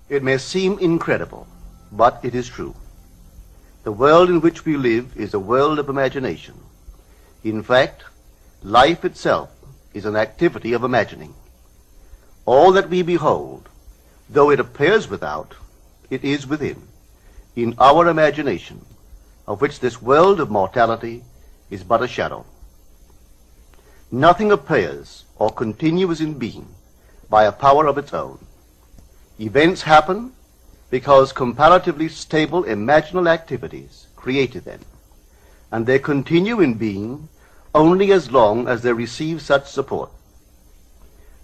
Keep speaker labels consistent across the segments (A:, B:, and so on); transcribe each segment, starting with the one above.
A: It may seem incredible, but it is true. The world in which we live is a world of imagination. In fact, life itself is an activity of imagining. All that we behold, though it appears without, it is within, in our imagination, of which this world of mortality is but a shadow. Nothing appears or continues in being by a power of its own. Events happen because comparatively stable imaginal activities created them, and they continue in being only as long as they receive such support.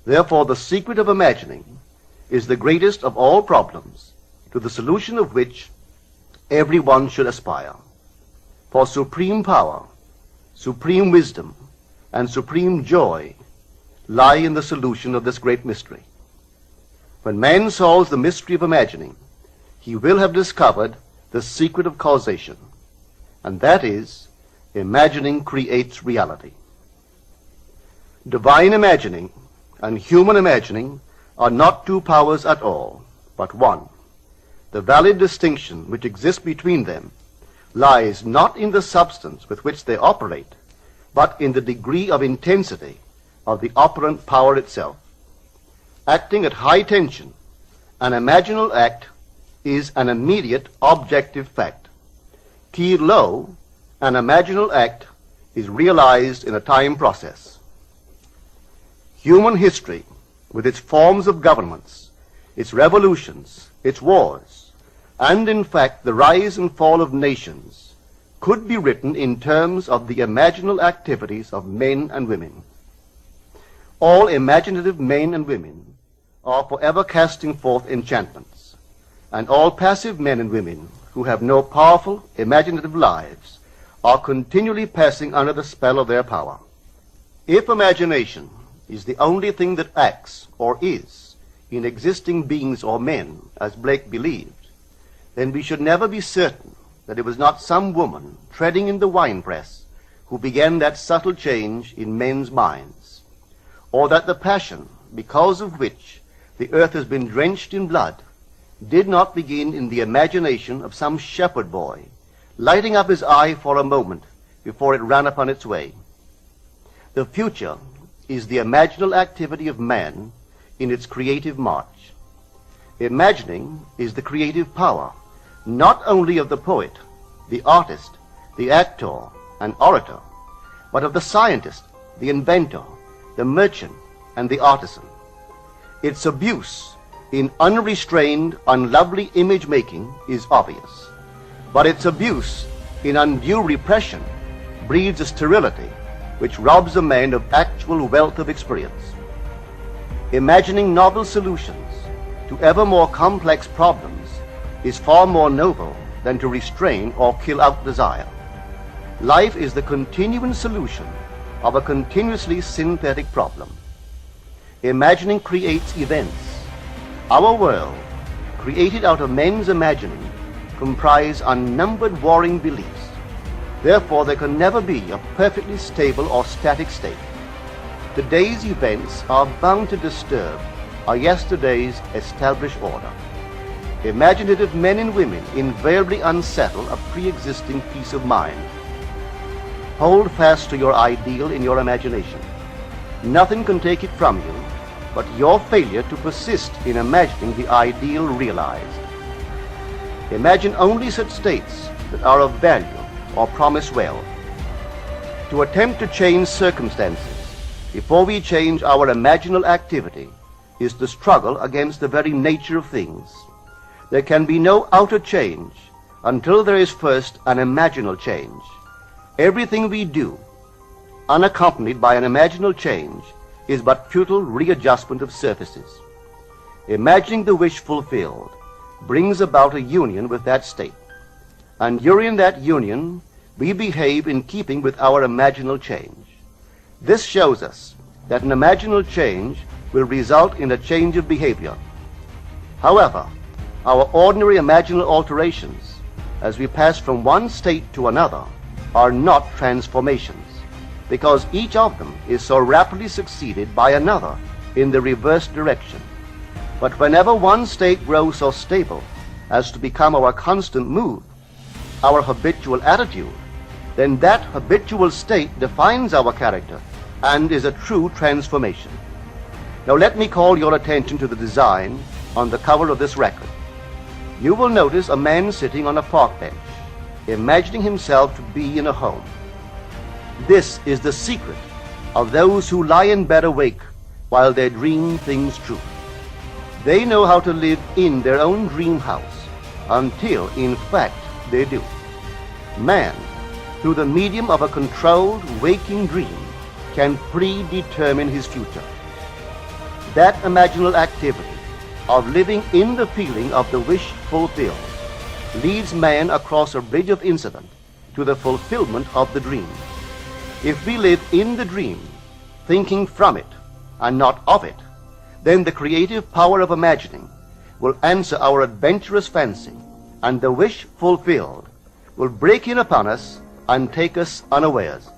A: Therefore, the secret of imagining is the greatest of all problems, to the solution of which everyone should aspire. For supreme power, supreme wisdom, and supreme joy lie in the solution of this great mystery. When man solves the mystery of imagining, he will have discovered the secret of causation, and that is, imagining creates reality. Divine imagining and human imagining are not two powers at all, but one. The valid distinction which exists between them lies not in the substance with which they operate, but in the degree of intensity of the operant power itself. Acting at high tension, an imaginal act is an immediate objective fact. Keyed low, an imaginal act is realized in a time process. Human history, with its forms of governments, its revolutions, its wars, and in fact the rise and fall of nations, could be written in terms of the imaginal activities of men and women. All imaginative men and women are forever casting forth enchantments, and all passive men and women who have no powerful imaginative lives are continually passing under the spell of their power. If imagination is the only thing that acts or is in existing beings or men, as Blake believed, then we should never be certain that it was not some woman treading in the winepress who began that subtle change in men's minds, or that the passion because of which the earth has been drenched in blood did not begin in the imagination of some shepherd boy, lighting up his eye for a moment before it ran upon its way. The future is the imaginal activity of man in its creative march. Imagining is the creative power, not only of the poet, the artist, the actor, and orator, but of the scientist, the inventor, the merchant, and the artisan. Its abuse in unrestrained, unlovely image-making is obvious, but its abuse in undue repression breeds a sterility which robs a man of actual wealth of experience. Imagining novel solutions to ever more complex problems is far more noble than to restrain or kill out desire. Life is the continuing solution of a continuously synthetic problem. Imagining creates events. Our world, created out of men's imagining, comprise unnumbered warring beliefs. Therefore, there can never be a perfectly stable or static state. Today's events are bound to disturb our yesterday's established order. Imaginative men and women invariably unsettle a pre-existing peace of mind. Hold fast to your ideal in your imagination. Nothing can take it from you but your failure to persist in imagining the ideal realized. Imagine only such states that are of value or promise well. To attempt to change circumstances before we change our imaginal activity is the struggle against the very nature of things. There can be no outer change until there is first an imaginal change. Everything we do, unaccompanied by an imaginal change, is but futile readjustment of surfaces. Imagining the wish fulfilled brings about a union with that state, and during that union we behave in keeping with our imaginal change. This shows us that an imaginal change will result in a change of behavior. However, our ordinary imaginal alterations, as we pass from one state to another, are not transformations, because each of them is so rapidly succeeded by another in the reverse direction. But whenever one state grows so stable as to become our constant mood, our habitual attitude, then that habitual state defines our character and is a true transformation. Now let me call your attention to the design on the cover of this record. You will notice a man sitting on a park bench, imagining himself to be in a home. This is the secret of those who lie in bed awake while they dream things true. They know how to live in their own dream house until, in fact, they do. Man, through the medium of a controlled waking dream, can predetermine his future. That imaginal activity of living in the feeling of the wish fulfilled leads man across a bridge of incident to the fulfillment of the dream. If we live in the dream, thinking from it and not of it, then the creative power of imagining will answer our adventurous fancy, and the wish fulfilled will break in upon us and take us unawares.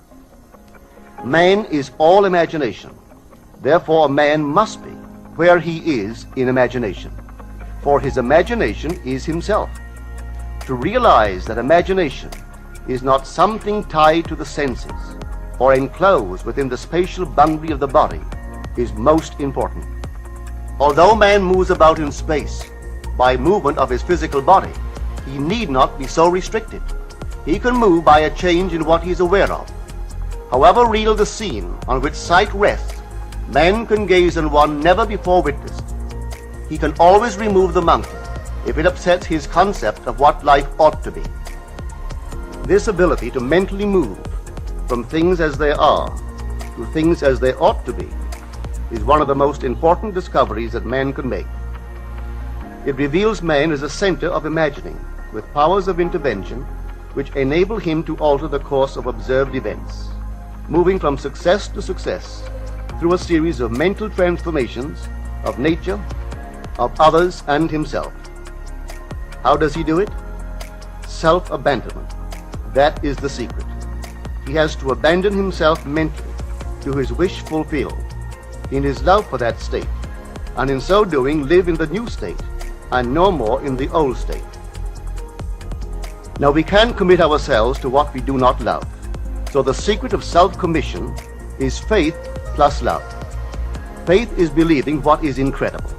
A: Man is all imagination. Therefore, a man must be where he is in imagination, for his imagination is himself. To realize that imagination is not something tied to the senses or enclosed within the spatial boundary of the body is most important. Although man moves about in space by movement of his physical body, he need not be so restricted. He can move by a change in what he is aware of. However real the scene on which sight rests, man can gaze on one never before witnessed. He can always remove the monkey if it upsets his concept of what life ought to be. This ability to mentally move from things as they are to things as they ought to be is one of the most important discoveries that man can make. It reveals man as a center of imagining with powers of intervention which enable him to alter the course of observed events, moving from success to success through a series of mental transformations of nature, of others, and himself. How does he do it? Self-abandonment. That is the secret. He has to abandon himself mentally to his wish fulfilled, in his love for that state, and in so doing live in the new state and no more in the old state. Now we can commit ourselves to what we do not love. So the secret of self-commission is faith plus love. Faith is believing what is incredible.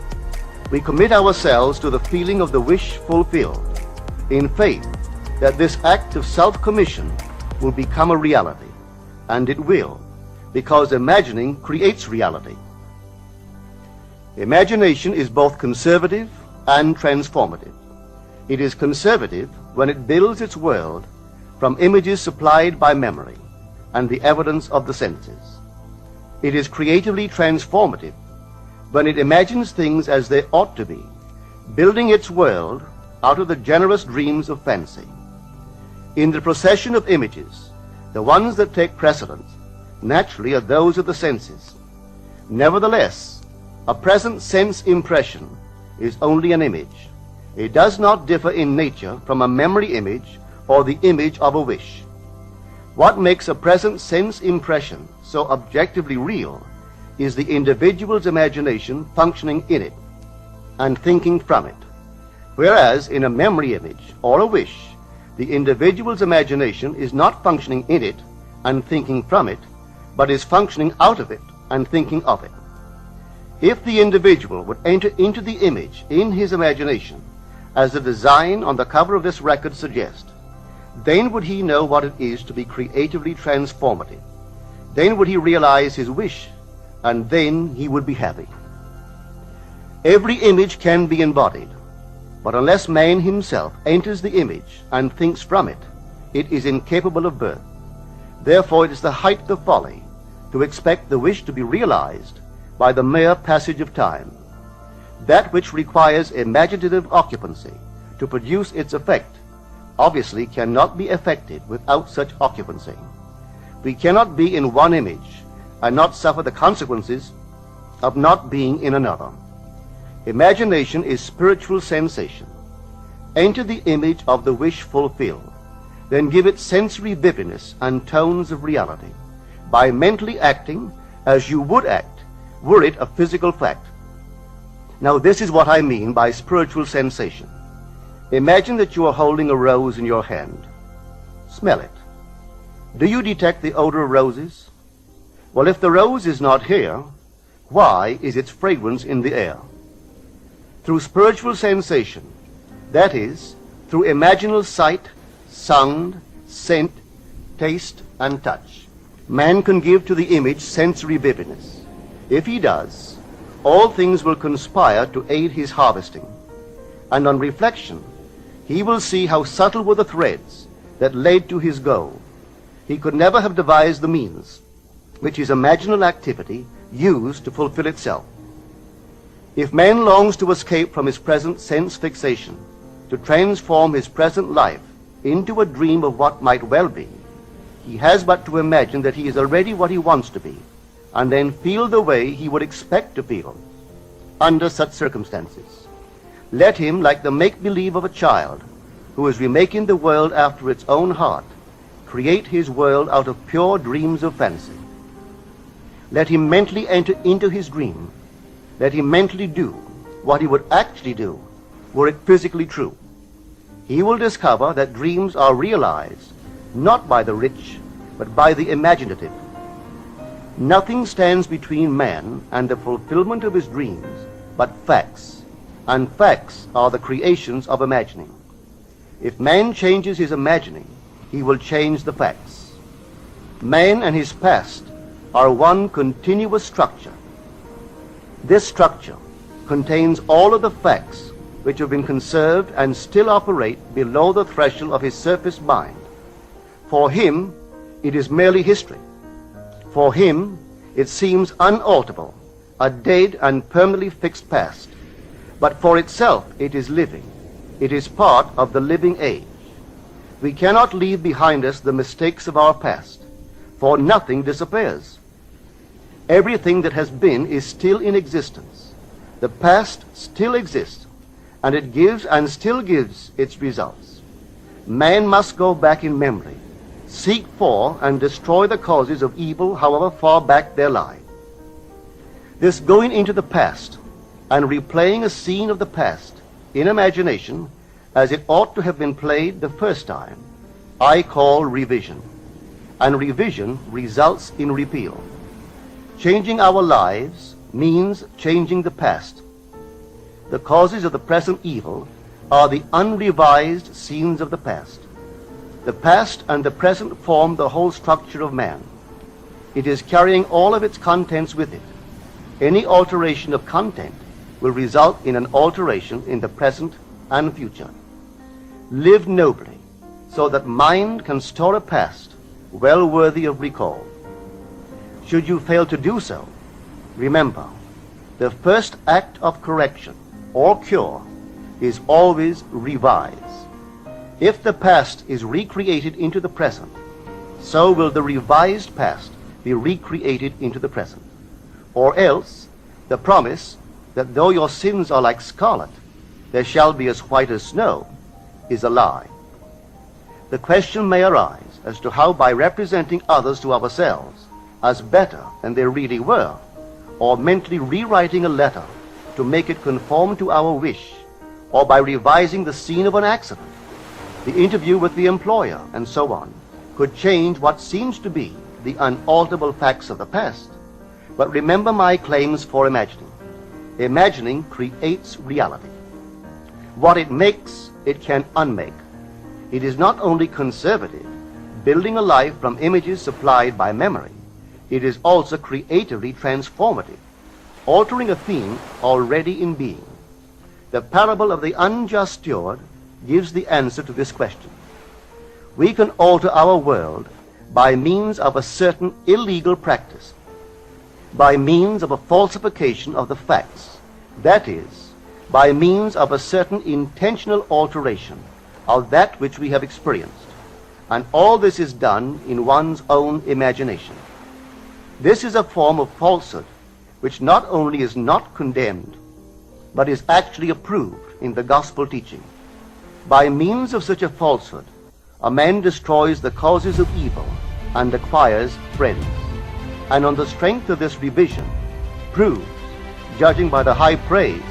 A: We commit ourselves to the feeling of the wish fulfilled, in faith that this act of self-commission will become a reality, and it will, because imagining creates reality. Imagination is both conservative and transformative. It is conservative when it builds its world from images supplied by memory and the evidence of the senses. It is creatively transformative when it imagines things as they ought to be, building its world out of the generous dreams of fancy. In the procession of images, the ones that take precedence naturally are those of the senses. Nevertheless, a present sense impression is only an image. It does not differ in nature from a memory image or the image of a wish. What makes a present sense impression so objectively real is the individual's imagination functioning in it and thinking from it, whereas in a memory image or a wish, the individual's imagination is not functioning in it and thinking from it, but is functioning out of it and thinking of it. If the individual would enter into the image in his imagination, as the design on the cover of this record suggests, then would he know what it is to be creatively transformative. Then would he realize his wish, and then he would be happy. Every image can be embodied, but unless man himself enters the image and thinks from it, it is incapable of birth. Therefore it is the height of folly to expect the wish to be realized by the mere passage of time. That which requires imaginative occupancy to produce its effect obviously cannot be effected without such occupancy. We cannot be in one image and not suffer the consequences of not being in another. Imagination is spiritual sensation. Enter the image of the wish fulfilled, then give it sensory vividness and tones of reality by mentally acting as you would act were it a physical fact. Now this is what I mean by spiritual sensation. Imagine that you are holding a rose in your hand. Smell it. Do you detect the odor of roses? Well, if the rose is not here, why is its fragrance in the air? Through spiritual sensation, that is, through imaginal sight, sound, scent, taste, and touch, man can give to the image sensory vividness. If he does, all things will conspire to aid his harvesting, and on reflection, he will see how subtle were the threads that led to his goal. He could never have devised the means which his imaginal activity used to fulfill itself. If man longs to escape from his present sense fixation, to transform his present life into a dream of what might well be, he has but to imagine that he is already what he wants to be, and then feel the way he would expect to feel under such circumstances. Let him, like the make-believe of a child who is remaking the world after its own heart, create his world out of pure dreams of fancy. Let him mentally enter into his dream. Let him mentally do what he would actually do were it physically true. He will discover that dreams are realized not by the rich, but by the imaginative. Nothing stands between man and the fulfillment of his dreams but facts, and facts are the creations of imagining. If man changes his imagining, he will change the facts. Man and his past are one continuous structure. This structure contains all of the facts which have been conserved and still operate below the threshold of his surface mind. For him, it is merely history. For him, it seems unalterable, a dead and permanently fixed past. But for itself, it is living. It is part of the living age. We cannot leave behind us the mistakes of our past, for nothing disappears. Everything that has been is still in existence. The past still exists, and it gives and still gives its results. Man must go back in memory, seek for and destroy the causes of evil however far back they lie. This going into the past and replaying a scene of the past in imagination as it ought to have been played the first time, I call revision. And revision results in repeal. Changing our lives means changing the past. The causes of the present evil are the unrevised scenes of the past. The past and the present form the whole structure of man. It is carrying all of its contents with it. Any alteration of content will result in an alteration in the present and future. Live nobly, so that mind can store a past well worthy of recall. Should you fail to do so, remember, the first act of correction or cure is always revise. If the past is recreated into the present, so will the revised past be recreated into the present. Or else, the promise that though your sins are like scarlet, they shall be as white as snow, is a lie. The question may arise as to how by representing others to ourselves as better than they really were, or mentally rewriting a letter to make it conform to our wish, or by revising the scene of an accident, the interview with the employer, and so on, could change what seems to be the unalterable facts of the past. But remember my claims for imagining. Imagining creates reality. What it makes, it can unmake. It is not only conservative, building a life from images supplied by memory. It is also creatively transformative, altering a theme already in being. The parable of the unjust steward gives the answer to this question. We can alter our world by means of a certain illegal practice, by means of a falsification of the facts, that is, by means of a certain intentional alteration of that which we have experienced, and all this is done in one's own imagination. This is a form of falsehood which not only is not condemned, but is actually approved in the gospel teaching. By means of such a falsehood, a man destroys the causes of evil and acquires friends, and on the strength of this revision proves, judging by the high praise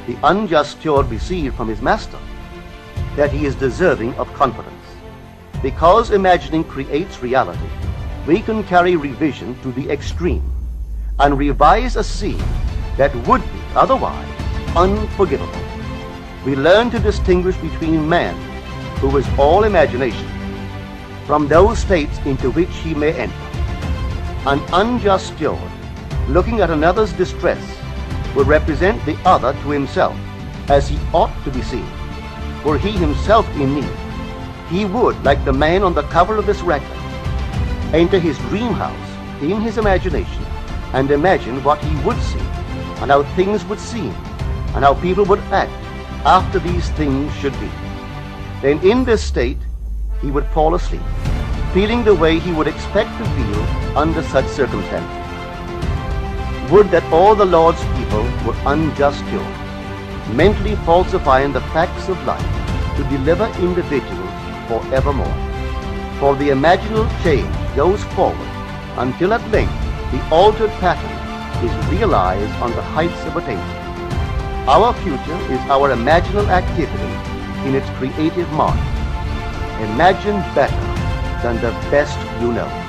A: the unjust steward received from his master, that he is deserving of confidence. Because imagining creates reality, we can carry revision to the extreme and revise a scene that would be otherwise unforgivable. We learn to distinguish between man, who is all imagination, from those states into which he may enter. An unjust steward, looking at another's distress, will represent the other to himself as he ought to be seen. Were he himself in need, he would, like the man on the cover of this record, enter his dream house in his imagination and imagine what he would see and how things would seem and how people would act after these things should be. Then in this state he would fall asleep, feeling the way he would expect to feel under such circumstances. Would that all the Lord's people were unjust stewards, mentally falsifying the facts of life to deliver individuals forevermore. For the imaginal change goes forward until at length the altered pattern is realized on the heights of attainment. Our future is our imaginal activity in its creative march. Imagine better than the best you know.